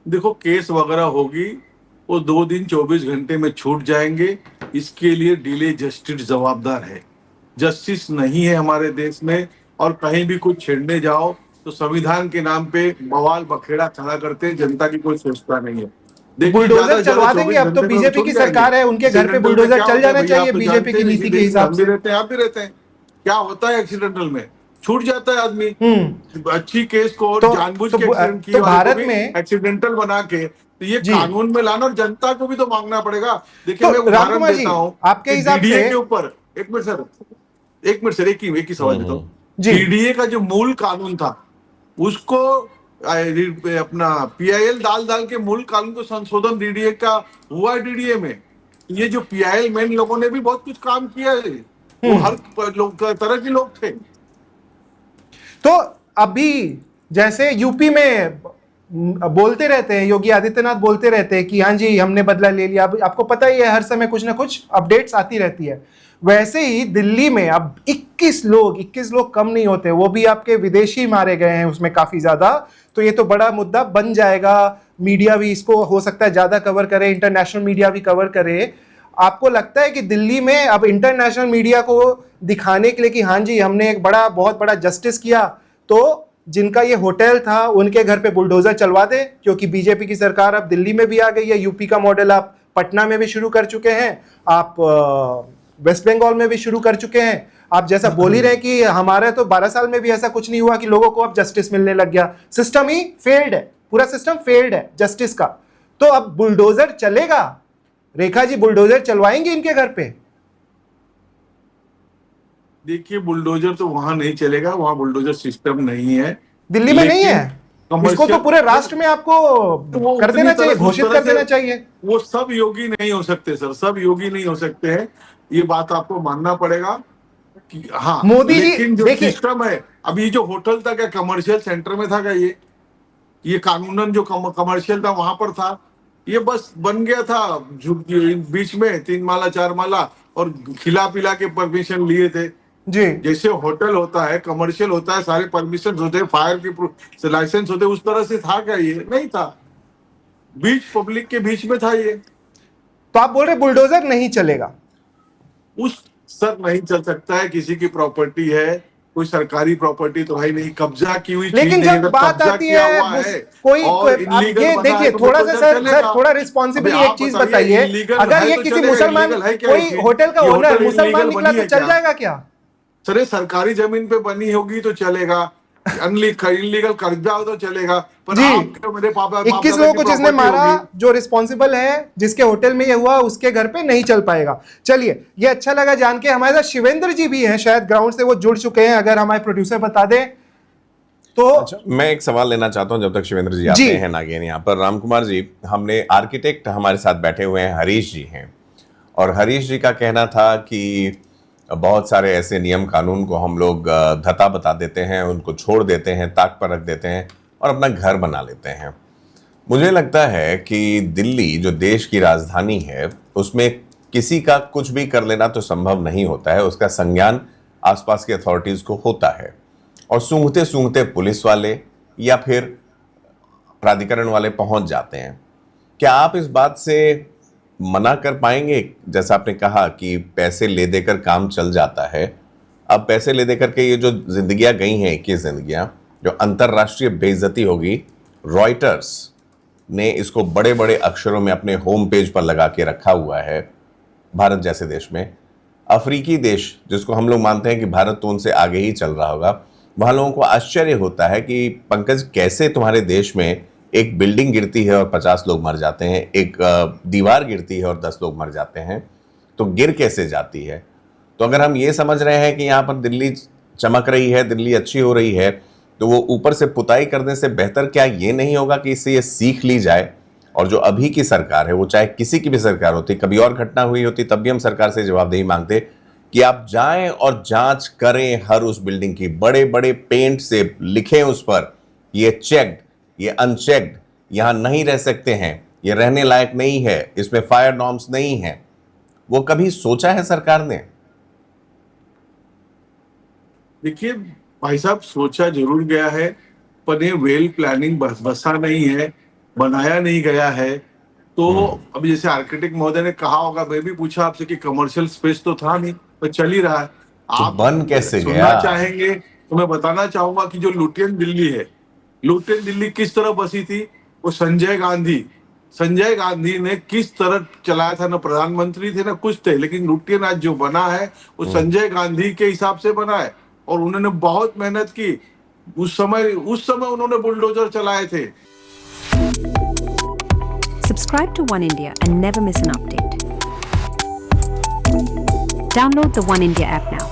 देखो केस वगैरह होगी, वो 2 दिन 24 घंटे में छूट जाएंगे। इसके लिए डिले जस्टिस जवाबदार है। जस्टिस नहीं है हमारे देश में, और कहीं भी कुछ छेड़ने जाओ तो संविधान के नाम पे बवाल बखेड़ा खड़ा करते हैं, जनता की कोई सोचता नहीं है। तो देखिए ज्यादा बुलडोजर से ज्यादा चलवा देंगे, चौबीस अब तो घंटे में बीजेपी छूट की जाएंगे। सरकार है, उनके घर पे एक्सीडेंटल में बुलडोजर क्या चल होता है जाना भैया, आप चाहिए तो बीजेपी जानते की हैं, इसी नीति के देश में हिसाब हम भी से। रहते हैं, आप भी रहते हैं। क्या होता है एक्सीडेंटल में? छूट जाता है आदमी। हम्म। अच्छी केस को और तो जानबूझ तो के एक्सीडेंट किए तो वाले को भारत भी में। एक्सीडेंटल बना के, तो ये जी। कानून में लाना, और जनता को भी तो मांगना पड़ेगा। देखिए तो मैं राम उदाहरण कुमार जी, देता हूं आपके कि हिसाब से। डीडीए के ऊपर, एक मिनट सर, एक मिनट सर, एक ही सवाल देता हूँ। जी। डीडीए का जो मूल कानून था, उसको अपना पीआईएल डाल डाल के मूल कानून को संशोधन डीडीए का हुआ है डीडीए में। ये जो पीआईएल मैन लोगों ने भी बहुत कुछ काम किया है। वो हम्म। हर लोग तरह के लोग थे। तो अभी जैसे यूपी में बोलते रहते हैं, योगी आदित्यनाथ बोलते रहते हैं कि हाँ जी हमने बदला ले लिया। अब आपको पता ही है, हर समय कुछ ना कुछ अपडेट्स आती रहती है। वैसे ही दिल्ली में अब 21 लोग कम नहीं होते, वो भी आपके विदेशी मारे गए हैं उसमें काफी ज्यादा। तो ये तो बड़ा मुद्दा बन जाएगा। मीडिया भी इसको हो सकता है ज्यादा कवर करे, इंटरनेशनल मीडिया भी कवर करे। आपको लगता है कि दिल्ली में अब इंटरनेशनल मीडिया को दिखाने के लिए कि हाँ जी हमने एक बहुत बड़ा जस्टिस किया, तो जिनका ये होटल था उनके घर पे बुलडोजर चलवा दे, क्योंकि बीजेपी की सरकार अब दिल्ली में भी आ गई है। यूपी का मॉडल आप पटना में भी शुरू कर चुके हैं, आप वेस्ट बंगाल में भी शुरू कर चुके हैं। आप जैसा बोल ही रहे कि हमारे तो 12 साल में भी ऐसा कुछ नहीं हुआ कि लोगों को अब जस्टिस मिलने लग गया। सिस्टम ही फेल्ड है, पूरा सिस्टम फेल्ड है जस्टिस का। तो अब बुलडोजर चलेगा? रेखा जी बुलडोजर चलवाएंगे इनके घर पे? देखिए बुलडोजर तो वहां नहीं चलेगा, वहां बुलडोजर सिस्टम नहीं है। दिल्ली में नहीं है? लेकिन इसको तो कमर्शियल, पूरे राष्ट्र में आपको वो कर उतनी देना तरह चाहिए, से, उस घोषित तरह कर से देना चाहिए। वो सब योगी नहीं हो सकते सर, सब योगी नहीं हो सकते हैं। ये बात आपको मानना पड़ेगा कि हाँ, मोदी जी लेकिन जो देखिए। सिस्टम है, अभी ये जो होटल था क्या कमर्शियल सेंटर में था क्या? ये कानूनन जो कमर्शियल था वहां पर था? ये बस बन गया था बीच में 3 माला 4 माला, और खिला पिला के परमिशन लिए थे। जी। जैसे होटल होता है, कमर्शियल होता है, सारे परमिशन होते हैं, फायर के लाइसेंस होते हैं, उस तरह से था क्या? ये नहीं था, बीच पब्लिक के बीच में था ये। तो आप बोल रहे बुलडोजर नहीं चलेगा? उस सर नहीं चल सकता है, किसी की प्रॉपर्टी है, कोई सरकारी प्रॉपर्टी तो है नहीं, कब्जा की हुई चीज लेकिन नहीं है, जब अगर बात कब्जा आती किया है हुआ है कोई और आप इनलीगल ये बना है देखिए, तो थोड़ा सा बुलडोजर सर चलेगा। थोड़ा अभी रिस्पॉन्सिबली एक आप चीज बताइए, बताइए। इनलीगल अगर है ये तो किसी चलेगा, मुसलमान, इनलीगल है क्या ये कोई चीज? होटल का ये ओनर होटल मुसलमान इनलीगल निकला बनी तो है चल क्या? जाएगा क्या? सर ये सरकारी जमीन पे बनी होगी तो चलेगा, इनलीगल कब्जा हो तो चलेगा, पर जी। आपके मेरे पापा बाप 21 दादा लोगों की को जिसने प्रॉपर्टी मारा, होगी। जो रिस्पॉन्सिबल है, जिसके होटल में ये हुआ, उसके घर पे नहीं चल पाएगा। चलिए, ये अच्छा लगा जान के। हमारे साथ शिवेंद्र जी भी हैं, शायद ग्राउंड से वो जुड़ चुके हैं, अगर हमारे प्रोड्यूसर बता दें तो। अच्छा, मैं एक सवाल लेना चाहता हूं जब तक शिवेंद्र जी जी। आते हैं नागेन यहाँ पर। राम कुमार जी, हमने आर्किटेक्ट हमारे साथ बैठे हुए हैं, हरीश जी हैं, और हरीश जी का कहना था कि बहुत सारे ऐसे नियम कानून को हम लोग धता बता देते हैं, उनको छोड़ देते हैं, ताक पर रख देते हैं और अपना घर बना लेते हैं। मुझे लगता है कि दिल्ली जो देश की राजधानी है, उसमें किसी का कुछ भी कर लेना तो संभव नहीं होता है, उसका संज्ञान आसपास की अथॉरिटीज को होता है, और सूंघते सूंघते पुलिस वाले या फिर प्राधिकरण वाले पहुंच जाते हैं। क्या आप इस बात से मना कर पाएंगे? जैसा आपने कहा कि पैसे ले देकर काम चल जाता है, अब पैसे ले देकर के ये जो जिंदगियां गई हैं, 21 जिंदगियां, जो अंतरराष्ट्रीय बेइज्जती होगी, रॉयटर्स ने इसको बड़े बड़े अक्षरों में अपने होम पेज पर लगा के रखा हुआ है। भारत जैसे देश में, अफ्रीकी देश जिसको हम लोग मानते हैं कि भारत तो उनसे आगे ही चल रहा होगा, वहां लोगों को आश्चर्य होता है कि पंकज, कैसे तुम्हारे देश में एक बिल्डिंग गिरती है और 50 लोग मर जाते हैं, एक दीवार गिरती है और 10 लोग मर जाते हैं, तो गिर कैसे जाती है? तो अगर हम ये समझ रहे हैं कि यहाँ पर दिल्ली चमक रही है, दिल्ली अच्छी हो रही है, तो वो ऊपर से पुताई करने से बेहतर क्या ये नहीं होगा कि इससे ये सीख ली जाए? और जो अभी की सरकार है, वो चाहे किसी की भी सरकार होती, कभी और घटना हुई होती तब भी हम सरकार से जवाबदेही मांगते कि आप जाएं और जांच करें हर उस बिल्डिंग की, बड़े बड़े पेंट से लिखें उस पर, ये चेक्ड, ये अनचेक्ड, यहां नहीं रह सकते हैं, ये रहने लायक नहीं है, इसमें फायर नॉर्म्स नहीं है। वो कभी सोचा है सरकार ने? देखिए भाई साहब, सोचा जरूर गया है, पर ये वेल प्लानिंग बसा नहीं है। बनाया नहीं गया है। तो अभी जैसे आर्किटेक्ट महोदय ने कहा होगा, मैं भी पूछा आपसे कि कमर्शियल स्पेस तो था नहीं, पर चल ही रहा है। तो आप बन कैसे सुनना गया? चाहेंगे तो मैं बताना चाहूंगा कि जो लुटियन दिल्ली है, लुटियन दिल्ली किस तरह बसी थी, वो संजय गांधी ने किस तरह चलाया था। ना प्रधानमंत्री थे ना कुछ थे, लेकिन लुटियन आज जो बना है वो संजय गांधी के हिसाब से बना है। और उन्होंने बहुत मेहनत की। उस समय उन्होंने बुलडोजर चलाए थे। Subscribe to One India and never miss an update. Download the One India app now.